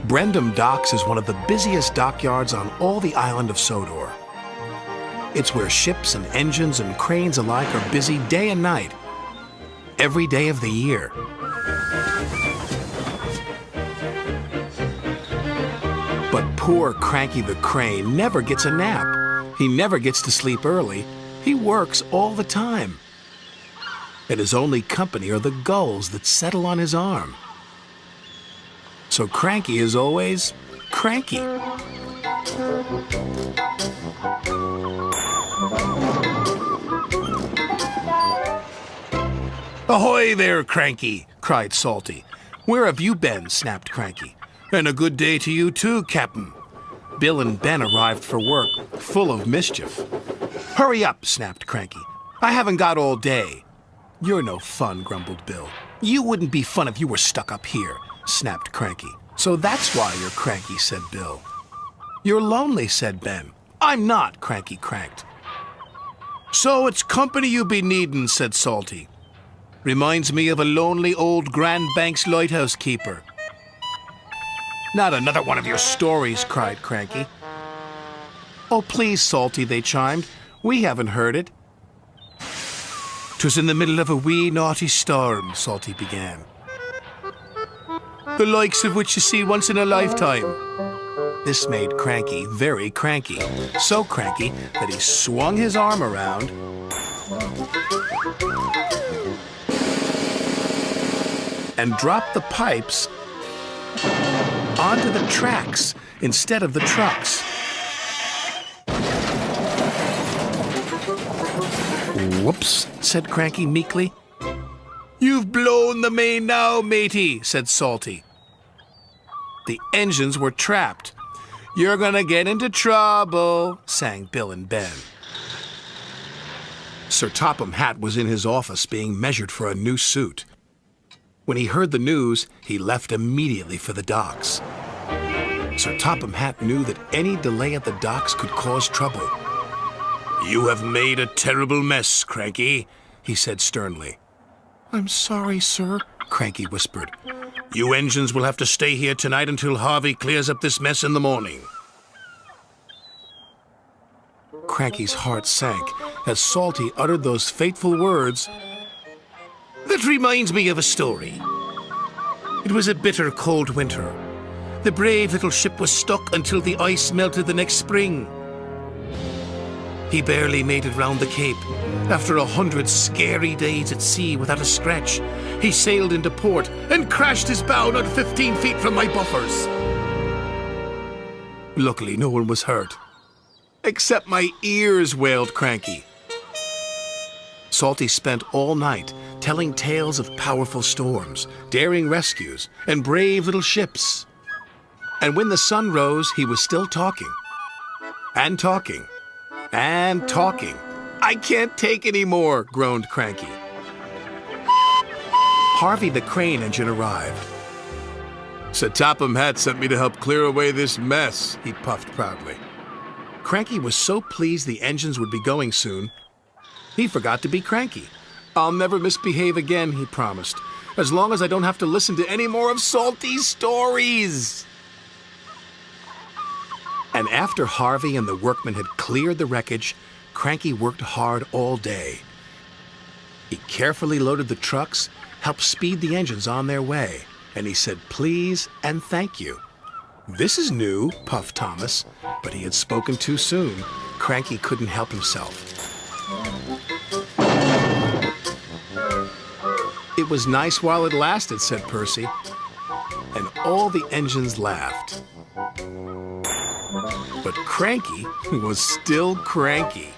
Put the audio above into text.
Brendam Docks is one of the busiest dockyards on all the island of Sodor. It's where ships and engines and cranes alike are busy day and night, every day of the year. But poor Cranky the Crane never gets a nap. He never gets to sleep early. He works all the time. And his only company are the gulls that settle on his arm. So Cranky is always cranky. "Ahoy there, Cranky!" cried Salty. "Where have you been?" snapped Cranky. "And a good day to you too, Captain." Bill and Ben arrived for work, full of mischief. "Hurry up," snapped Cranky. "I haven't got all day." "You're no fun," grumbled Bill. "You wouldn't be fun if you were stuck up here," snapped Cranky. "So that's why you're cranky," said Bill. "You're lonely," said Ben. "I'm not," Cranky cranked. "So it's company you be needin'," said Salty. "Reminds me of a lonely old Grand Banks lighthouse keeper." "Not another one of your stories," cried Cranky. "Oh, please, Salty," they chimed. "We haven't heard it." "'Twas in the middle of a wee naughty storm," Salty began. "The likes of which you see once in a lifetime." This made Cranky very cranky. So cranky that he swung his arm around and dropped the pipes onto the tracks instead of the trucks. "Whoops," said Cranky meekly. "You've blown the main now, matey," said Salty. The engines were trapped. "You're gonna get into trouble," sang Bill and Ben. Sir Topham Hatt was in his office being measured for a new suit. When he heard the news, he left immediately for the docks. Sir Topham Hatt knew that any delay at the docks could cause trouble. "You have made a terrible mess, Cranky," he said sternly. "I'm sorry, sir," Cranky whispered. "You engines will have to stay here tonight until Harvey clears up this mess in the morning." Cranky's heart sank as Salty uttered those fateful words. "That reminds me of a story. It was a bitter cold winter. The brave little ship was stuck until the ice melted the next spring. He barely made it round the Cape. After 100 scary days at sea without a scratch, he sailed into port and crashed his bow not 15 feet from my buffers. Luckily, no one was hurt. Except my ears," wailed Cranky. Salty spent all night telling tales of powerful storms, daring rescues, and brave little ships. And when the sun rose, he was still talking. And talking. And talking. "I can't take any more," groaned Cranky. Harvey the crane engine arrived. "Sir Topham Hatt sent me to help clear away this mess," he puffed proudly. Cranky was so pleased the engines would be going soon, he forgot to be cranky. "I'll never misbehave again," he promised, "as long as I don't have to listen to any more of Salty's stories." And after Harvey and the workmen had cleared the wreckage, Cranky worked hard all day. He carefully loaded the trucks, helped speed the engines on their way, and he said please and thank you. "This is new," puffed Thomas, but he had spoken too soon. Cranky couldn't help himself. "It was nice while it lasted," said Percy, and all the engines laughed. But Cranky was still cranky.